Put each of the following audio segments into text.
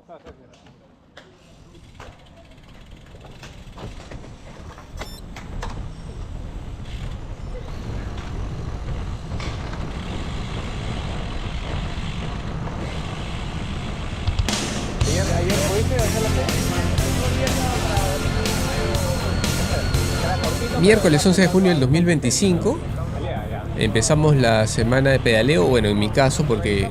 Ayer pudiste hacer la Miércoles 11 de junio del 2025 empezamos la semana de pedaleo, bueno, en mi caso, porque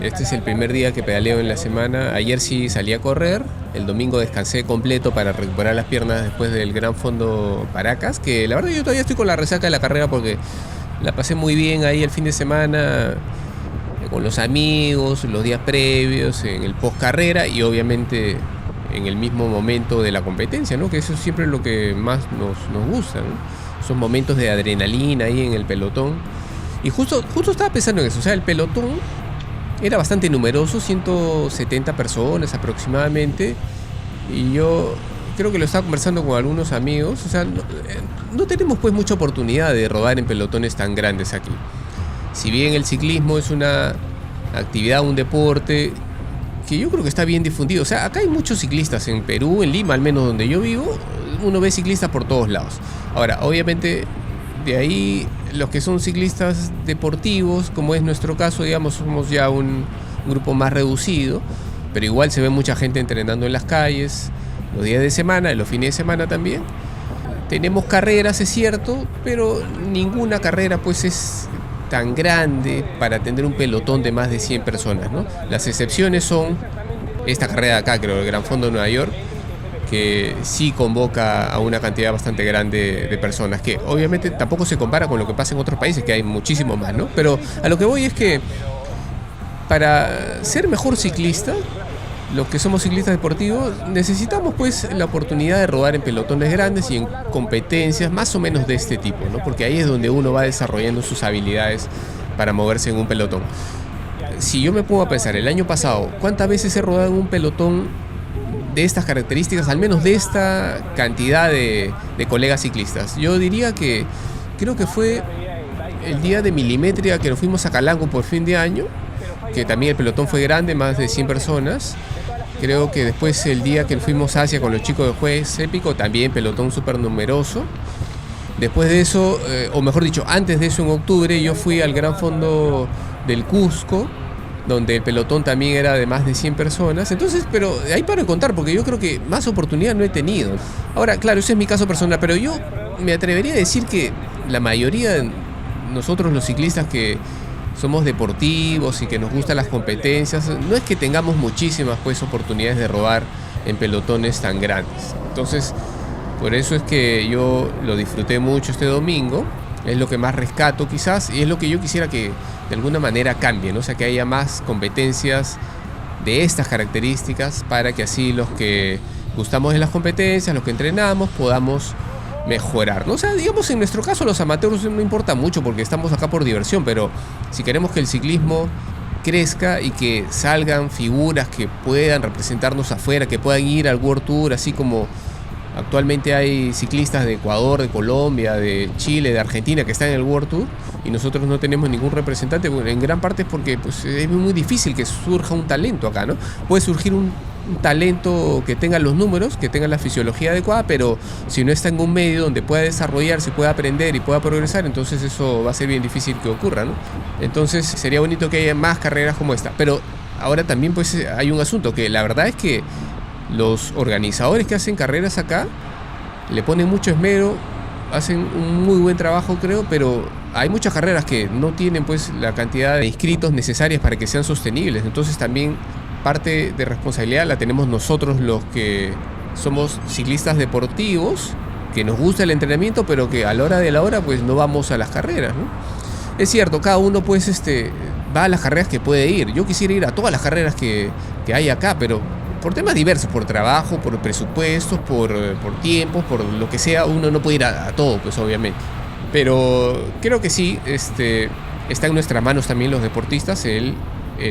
este es el primer día que pedaleo en la semana. Ayer sí salí a correr, el domingo descansé completo para recuperar las piernas después del Gran Fondo Paracas, que la verdad yo todavía estoy con la resaca de la carrera porque la pasé muy bien ahí el fin de semana con los amigos, los días previos, en el post carrera y obviamente en el mismo momento de la competencia, ¿no? Que eso es siempre lo que más nos gusta, ¿no? Esos momentos de adrenalina ahí en el pelotón. Y justo estaba pensando en eso, o sea, el pelotón era bastante numeroso, 170 personas aproximadamente, y yo creo que lo estaba conversando con algunos amigos, o sea, no tenemos pues mucha oportunidad de rodar en pelotones tan grandes aquí. Si bien el ciclismo es una actividad, un deporte que yo creo que está bien difundido, o sea, acá hay muchos ciclistas en Perú, en Lima al menos donde yo vivo, uno ve ciclistas por todos lados. Ahora, obviamente, de ahí los que son ciclistas deportivos, como es nuestro caso, digamos, somos ya un grupo más reducido, pero igual se ve mucha gente entrenando en las calles, los días de semana y los fines de semana también. Tenemos carreras, es cierto, pero ninguna carrera pues es tan grande para tener un pelotón de más de 100 personas, ¿no? Las excepciones son esta carrera de acá, creo, el Gran Fondo de Nueva York, que sí convoca a una cantidad bastante grande de personas, que obviamente tampoco se compara con lo que pasa en otros países, que hay muchísimo más, ¿no? Pero a lo que voy es que para ser mejor ciclista, los que somos ciclistas deportivos, necesitamos pues la oportunidad de rodar en pelotones grandes y en competencias más o menos de este tipo, ¿no? Porque ahí es donde uno va desarrollando sus habilidades para moverse en un pelotón. Si yo me pongo a pensar, el año pasado, ¿cuántas veces he rodado en un pelotón de estas características, al menos de esta cantidad de colegas ciclistas? Yo diría que creo que fue el día de Milimetria que nos fuimos a Calango por fin de año, que también el pelotón fue grande, más de 100 personas. Creo que después el día que fuimos a Asia con los chicos de Juez Épico, también pelotón súper numeroso. Después de eso, o mejor dicho, antes de eso en octubre, yo fui al Gran Fondo del Cusco, donde el pelotón también era de más de 100 personas. Entonces, pero ahí para contar, porque yo creo que más oportunidad no he tenido. Ahora, claro, ese es mi caso personal, pero yo me atrevería a decir que la mayoría de nosotros los ciclistas que somos deportivos y que nos gustan las competencias, no es que tengamos muchísimas pues oportunidades de rodar en pelotones tan grandes. Entonces, por eso es que yo lo disfruté mucho este domingo, es lo que más rescato quizás, y es lo que yo quisiera que de alguna manera cambie, ¿no? O sea, que haya más competencias de estas características para que así los que gustamos de las competencias, los que entrenamos, podamos mejorar, ¿no? O sea, digamos, en nuestro caso los amateurs no importa mucho porque estamos acá por diversión, pero si queremos que el ciclismo crezca y que salgan figuras que puedan representarnos afuera, que puedan ir al World Tour, así como actualmente hay ciclistas de Ecuador, de Colombia, de Chile, de Argentina que están en el World Tour y nosotros no tenemos ningún representante, bueno, en gran parte es porque pues, es muy difícil que surja un talento acá, ¿no? Puede surgir un talento que tenga los números, que tenga la fisiología adecuada, pero si no está en un medio donde pueda desarrollarse, pueda aprender y pueda progresar, entonces eso va a ser bien difícil que ocurra, ¿no? Entonces sería bonito que haya más carreras como esta, pero ahora también pues hay un asunto que la verdad es que los organizadores que hacen carreras acá le ponen mucho esmero, hacen un muy buen trabajo creo, pero hay muchas carreras que no tienen pues la cantidad de inscritos necesarias para que sean sostenibles, entonces también parte de responsabilidad la tenemos nosotros los que somos ciclistas deportivos, que nos gusta el entrenamiento, pero que a la hora de la hora pues no vamos a las carreras, ¿no? Es cierto, cada uno pues va a las carreras que puede ir. Yo quisiera ir a todas las carreras que hay acá, pero por temas diversos, por trabajo, por presupuestos, por tiempos, por lo que sea, uno no puede ir a todo, pues obviamente. Pero creo que sí, está en nuestras manos también los deportistas el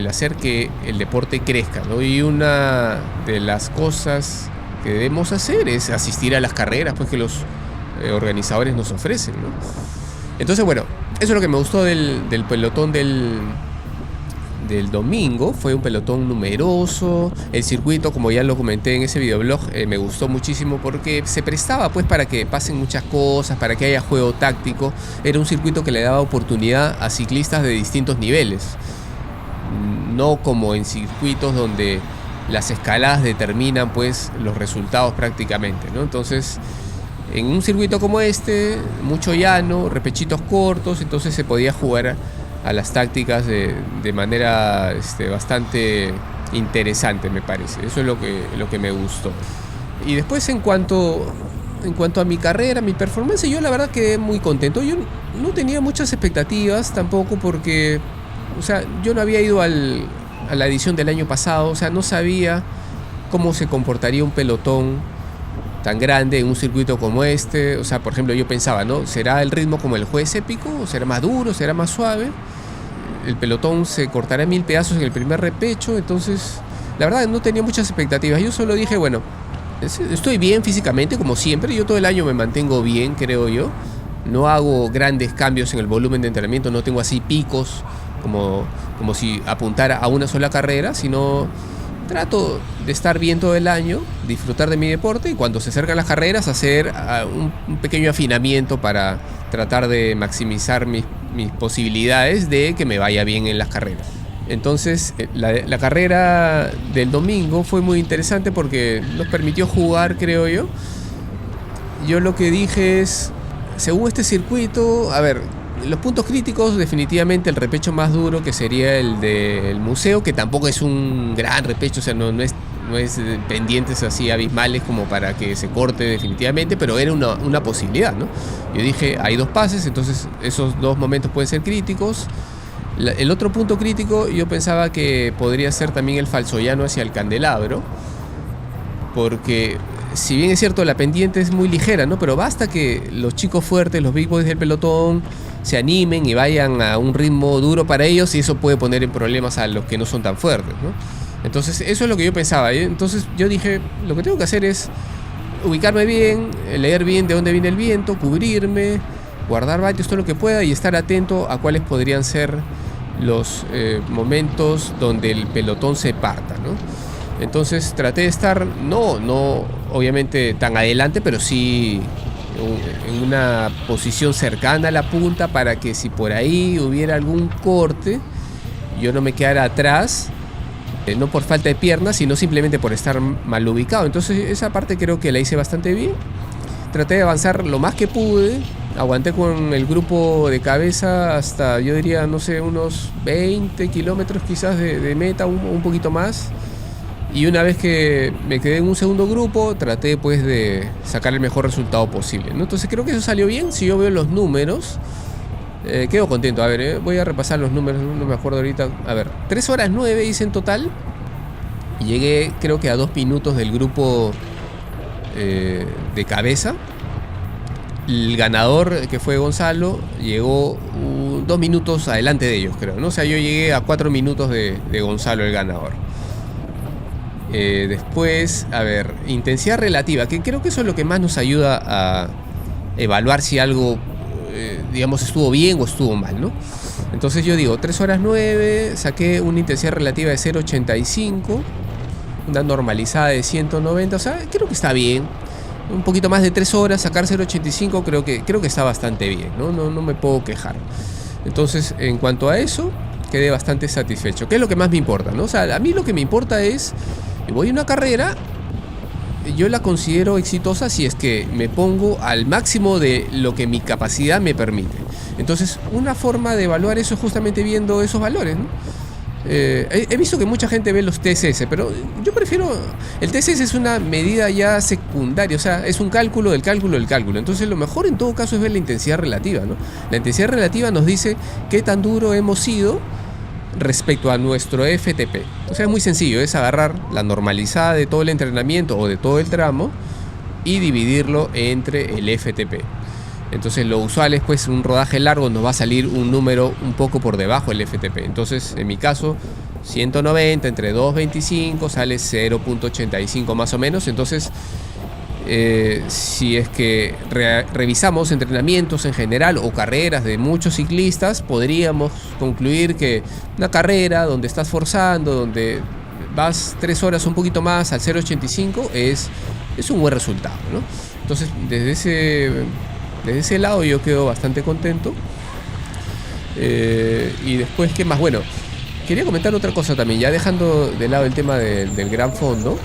hacer que el deporte crezca, ¿no? Y una de las cosas que debemos hacer es asistir a las carreras pues, que los organizadores nos ofrecen, ¿no? Entonces, bueno, eso es lo que me gustó del pelotón del del domingo fue un pelotón numeroso. El circuito, como ya lo comenté en ese videoblog, me gustó muchísimo porque se prestaba pues para que pasen muchas cosas, para que haya juego táctico. Era un circuito que le daba oportunidad a ciclistas de distintos niveles, no como en circuitos donde las escaladas determinan pues los resultados prácticamente, ¿no? Entonces, en un circuito como este, mucho llano, repechitos cortos, entonces se podía jugar a las tácticas de manera bastante interesante, me parece. Eso es lo que me gustó. Y después en cuanto a mi carrera, mi performance, yo la verdad quedé muy contento. Yo no tenía muchas expectativas tampoco porque, o sea, yo no había ido a la edición del año pasado, o sea, no sabía cómo se comportaría un pelotón tan grande en un circuito como este. O sea, por ejemplo, yo pensaba, ¿no? ¿Será el ritmo como el Juez Épico? ¿O será más duro? ¿Será más suave? El pelotón se cortará en 1000 pedazos en el primer repecho. Entonces, la verdad, no tenía muchas expectativas. Yo solo dije, bueno, estoy bien físicamente, como siempre. Yo todo el año me mantengo bien, creo yo. No hago grandes cambios en el volumen de entrenamiento. No tengo así picos como si apuntara a una sola carrera, sino trato de estar bien todo el año, disfrutar de mi deporte y cuando se acercan las carreras hacer un pequeño afinamiento para tratar de maximizar mis posibilidades de que me vaya bien en las carreras. Entonces la carrera del domingo fue muy interesante porque nos permitió jugar, creo yo. Yo lo que dije es, según este circuito, a ver, los puntos críticos, definitivamente el repecho más duro, que sería el del museo, que tampoco es un gran repecho, o sea, no es pendientes así abismales como para que se corte definitivamente, pero era una posibilidad, ¿no? Yo dije, hay 2 pases, entonces esos 2 momentos pueden ser críticos. El otro punto crítico, yo pensaba que podría ser también el falsollano hacia el Candelabro, porque si bien es cierto, la pendiente es muy ligera, ¿no? Pero basta que los chicos fuertes, los big boys del pelotón, se animen y vayan a un ritmo duro para ellos y eso puede poner en problemas a los que no son tan fuertes, ¿no? Entonces eso es lo que yo pensaba, ¿eh? Entonces yo dije, lo que tengo que hacer es ubicarme bien, leer bien de dónde viene el viento, cubrirme, guardar vatios todo lo que pueda y estar atento a cuáles podrían ser los momentos donde el pelotón se parta, ¿no? Entonces traté de estar, no obviamente tan adelante, pero sí en una posición cercana a la punta para que si por ahí hubiera algún corte, yo no me quedara atrás, no por falta de piernas, sino simplemente por estar mal ubicado. Entonces esa parte creo que la hice bastante bien. Traté de avanzar lo más que pude, aguanté con el grupo de cabeza hasta, yo diría, no sé, unos 20 kilómetros quizás de meta, un poquito más. Y una vez que me quedé en un segundo grupo, traté pues de sacar el mejor resultado posible, ¿no? Entonces creo que eso salió bien. Si yo veo los números, quedo contento. A ver, voy a repasar los números, no me acuerdo ahorita. A ver, 3 horas 9 hice en total. Y llegué creo que a 2 minutos del grupo de cabeza. El ganador, que fue Gonzalo, llegó 2 minutos adelante de ellos, creo, ¿no? O sea, yo llegué a 4 minutos de Gonzalo, el ganador. Después, a ver, intensidad relativa, que creo que eso es lo que más nos ayuda a evaluar si algo, digamos, estuvo bien o estuvo mal, ¿no? Entonces yo digo, 3 horas 9, saqué una intensidad relativa de 0.85, una normalizada de 190, o sea, creo que está bien. Un poquito más de 3 horas, sacar 0.85 creo que está bastante bien, ¿no? No me puedo quejar. Entonces, en cuanto a eso, quedé bastante satisfecho. ¿Qué es lo que más me importa, no? O sea, a mí lo que me importa es, voy a una carrera, yo la considero exitosa si es que me pongo al máximo de lo que mi capacidad me permite. Entonces, una forma de evaluar eso es justamente viendo esos valores, ¿no? He visto que mucha gente ve los TSS, pero yo prefiero... El TSS es una medida ya secundaria, o sea, es un cálculo del cálculo del cálculo. Entonces lo mejor en todo caso es ver la intensidad relativa, ¿no? La intensidad relativa nos dice qué tan duro hemos sido respecto a nuestro FTP. O sea, es muy sencillo, es agarrar la normalizada de todo el entrenamiento o de todo el tramo y dividirlo entre el FTP. Entonces lo usual es, pues, un rodaje largo nos va a salir un número un poco por debajo del FTP. Entonces, en mi caso, 190 entre 2.25 sale 0.85 más o menos. Entonces, Si es que revisamos entrenamientos en general o carreras de muchos ciclistas, podríamos concluir que una carrera donde estás forzando, donde vas 3 horas un poquito más al 0.85 es un buen resultado, ¿no? Entonces, desde ese lado yo quedo bastante contento. Y después, ¿qué más? Bueno, quería comentar otra cosa también, ya dejando de lado el tema del Gran Fondo.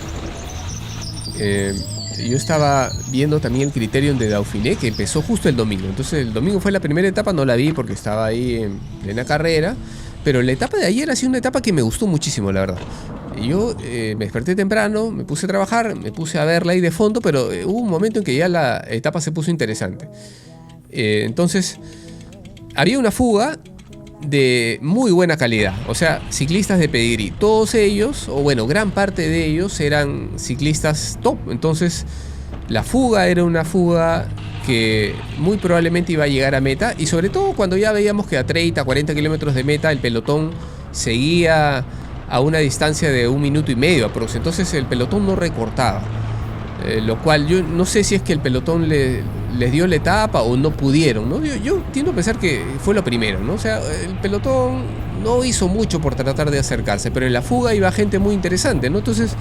Yo estaba viendo también el Criterium de Dauphiné, que empezó justo el domingo. Entonces el domingo fue la primera etapa, no la vi porque estaba ahí en plena carrera. Pero la etapa de ayer ha sido una etapa que me gustó muchísimo, la verdad. Yo me desperté temprano, me puse a trabajar, me puse a verla ahí de fondo, pero hubo un momento en que ya la etapa se puso interesante. Entonces, había una fuga de muy buena calidad, o sea, ciclistas de pedigrí. Todos ellos, o bueno, gran parte de ellos eran ciclistas top. Entonces, la fuga era una fuga que muy probablemente iba a llegar a meta, y sobre todo cuando ya veíamos que a 30, 40 kilómetros de meta el pelotón seguía a una distancia de 1 minuto y medio aprox. Entonces el pelotón no recortaba, lo cual yo no sé si es que el pelotón les dio la etapa o no pudieron, ¿no? Yo tiendo a pensar que fue lo primero, ¿no? O sea, el pelotón no hizo mucho por tratar de acercarse, pero en la fuga iba gente muy interesante, ¿no? Entonces,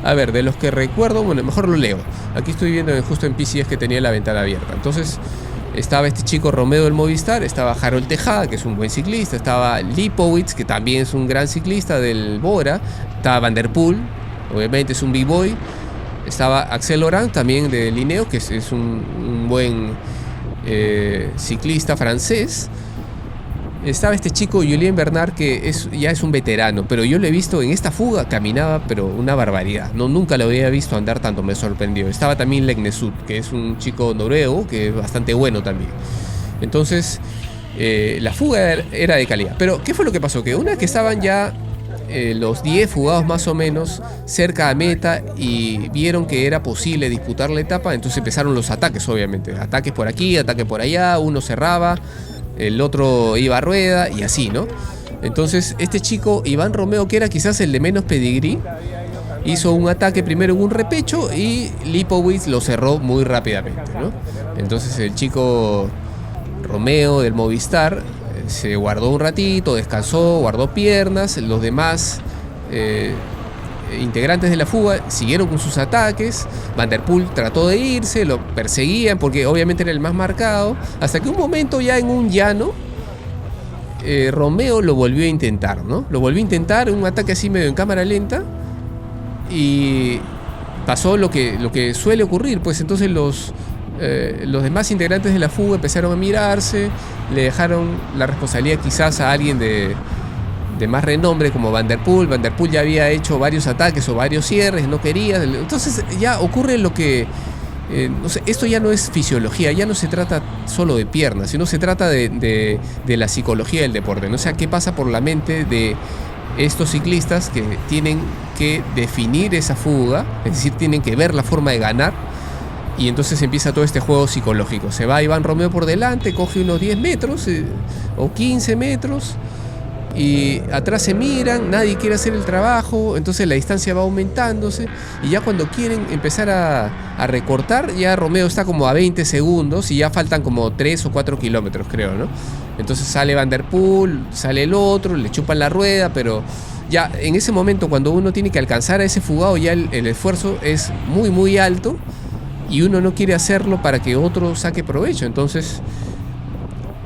a ver, de los que recuerdo, bueno, mejor lo leo. Aquí estoy viendo justo en PCS que tenía la ventana abierta. Entonces, estaba este chico Romeo del Movistar, estaba Harold Tejada, que es un buen ciclista, estaba Lipowitz, que también es un gran ciclista del Bora, estaba Van der Poel, obviamente es un B-Boy, estaba Axel Laurent, también de Linneo, que es un buen ciclista francés. Estaba este chico Julien Bernard, que ya es un veterano, pero yo lo he visto en esta fuga, caminaba pero una barbaridad, nunca lo había visto andar tanto, me sorprendió. Estaba también Legnesud, que es un chico noruego que es bastante bueno también. Entonces la fuga era de calidad. Pero ¿qué fue lo que pasó? Que una vez que estaban ya los 10 fugados más o menos cerca a meta y vieron que era posible disputar la etapa, entonces empezaron los ataques, obviamente, ataques por aquí, ataques por allá, uno cerraba, el otro iba a rueda y así, ¿no? Entonces este chico, Iván Romeo, que era quizás el de menos pedigrí, hizo un ataque primero en un repecho y Lipowitz lo cerró muy rápidamente, ¿no? Entonces el chico Romeo del Movistar se guardó un ratito, descansó, guardó piernas. Los demás integrantes de la fuga siguieron con sus ataques. Van der Poel trató de irse, lo perseguían porque obviamente era el más marcado, hasta que un momento ya en un llano Romeo lo volvió a intentar, ¿no? Lo volvió a intentar, un ataque así medio en cámara lenta, y pasó lo que suele ocurrir, pues entonces los demás integrantes de la fuga empezaron a mirarse, le dejaron la responsabilidad quizás a alguien de más renombre como Van der Poel. Van der Poel ya había hecho varios ataques o varios cierres, no quería. Entonces ya ocurre lo que... no sé, esto ya no es fisiología, ya no se trata solo de piernas, sino se trata de la psicología del deporte, ¿no? O sea, qué pasa por la mente de estos ciclistas que tienen que definir esa fuga, es decir, tienen que ver la forma de ganar, y entonces empieza todo este juego psicológico. Se va Iván Romeo por delante, coge unos 10 metros o 15 metros, y atrás se miran, nadie quiere hacer el trabajo, entonces la distancia va aumentándose, y ya cuando quieren empezar a recortar, ya Romeo está como a 20 segundos y ya faltan como 3 o 4 kilómetros, creo, ¿no? Entonces sale Van der Poel, sale el otro, le chupan la rueda, pero ya en ese momento, cuando uno tiene que alcanzar a ese fugado, ya el esfuerzo es muy muy alto y uno no quiere hacerlo para que otro saque provecho. Entonces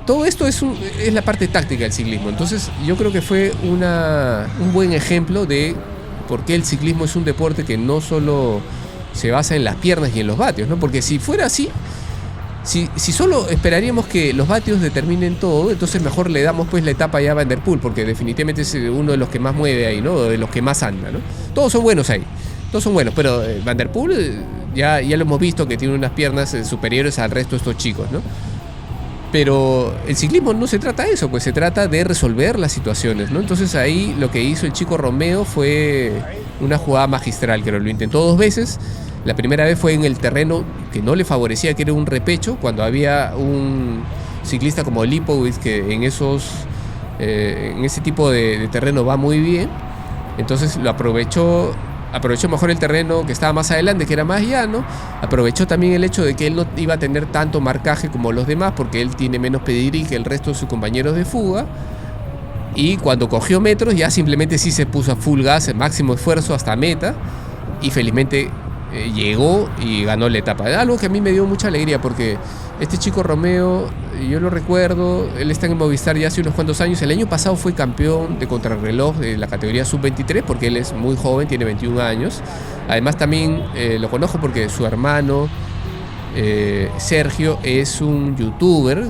todo esto es la parte táctica del ciclismo. Entonces yo creo que fue un buen ejemplo de por qué el ciclismo es un deporte que no solo se basa en las piernas y en los vatios, ¿no? Porque si fuera así, si solo esperaríamos que los vatios determinen todo, entonces mejor le damos pues la etapa ya a Van der Poel, porque definitivamente es uno de los que más mueve ahí, ¿no? De los que más anda, ¿no? Todos son buenos ahí, todos son buenos, pero Van der Poel ya lo hemos visto que tiene unas piernas superiores al resto de estos chicos, ¿no? Pero el ciclismo no se trata de eso, pues se trata de resolver las situaciones, ¿no? Entonces ahí lo que hizo el chico Romeo fue una jugada magistral, que lo intentó 2 veces. La primera vez fue en el terreno que no le favorecía, que era un repecho, cuando había un ciclista como Lipowitz que en ese tipo de terreno va muy bien. Entonces lo aprovechó aprovechó mejor el terreno que estaba más adelante, que era más llano. Aprovechó también el hecho de que él no iba a tener tanto marcaje como los demás, porque él tiene menos pedigrí que el resto de sus compañeros de fuga. Y cuando cogió metros, ya simplemente sí se puso a full gas, el máximo esfuerzo hasta meta. Y felizmente llegó y ganó la etapa. Algo que a mí me dio mucha alegría, porque este chico Romeo, yo lo recuerdo, él está en Movistar ya hace unos cuantos años. El año pasado fue campeón de contrarreloj de la categoría sub-23, porque él es muy joven, tiene 21 años. Además también lo conozco porque su hermano Sergio es un youtuber,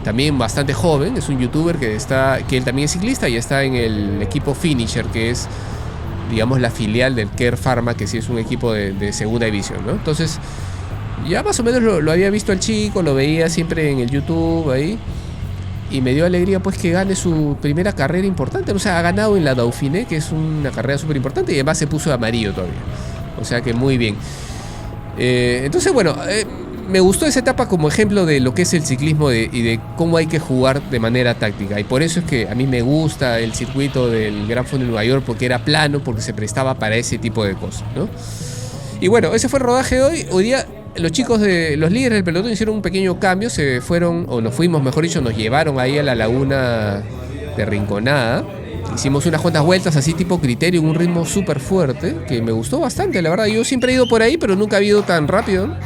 también bastante joven, es un youtuber que él también es ciclista y está en el equipo Finisher, que es, digamos, la filial del Care Pharma, que sí es un equipo de segunda división, ¿no? Entonces, ya más o menos lo había visto al chico, lo veía siempre en el YouTube ahí, y me dio alegría pues que gane su primera carrera importante. O sea, ha ganado en la Dauphiné, que es una carrera súper importante, y además se puso amarillo todavía. O sea que muy bien. Entonces, bueno, me gustó esa etapa como ejemplo de lo que es el ciclismo y de cómo hay que jugar de manera táctica. Y por eso es que a mí me gusta el circuito del Gran Fondo de Nueva York, porque era plano, porque se prestaba para ese tipo de cosas, ¿no? Y bueno, ese fue el rodaje de hoy. Hoy día los líderes del pelotón hicieron un pequeño cambio, se fueron, o nos fuimos, mejor dicho, nos llevaron ahí a la laguna de Rinconada. Hicimos unas cuantas vueltas así tipo criterio, en un ritmo súper fuerte, que me gustó bastante, la verdad. Yo siempre he ido por ahí, pero nunca he ido tan rápido, ¿no?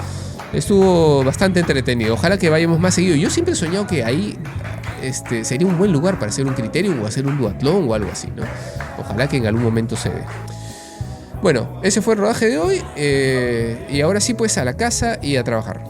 Estuvo bastante entretenido. Ojalá que vayamos más seguido. Yo siempre he soñado que ahí sería un buen lugar para hacer un criterio o hacer un duatlón o algo así, ¿no? Ojalá que en algún momento se dé. Bueno, ese fue el rodaje de hoy. Y ahora sí, pues a la casa y a trabajar.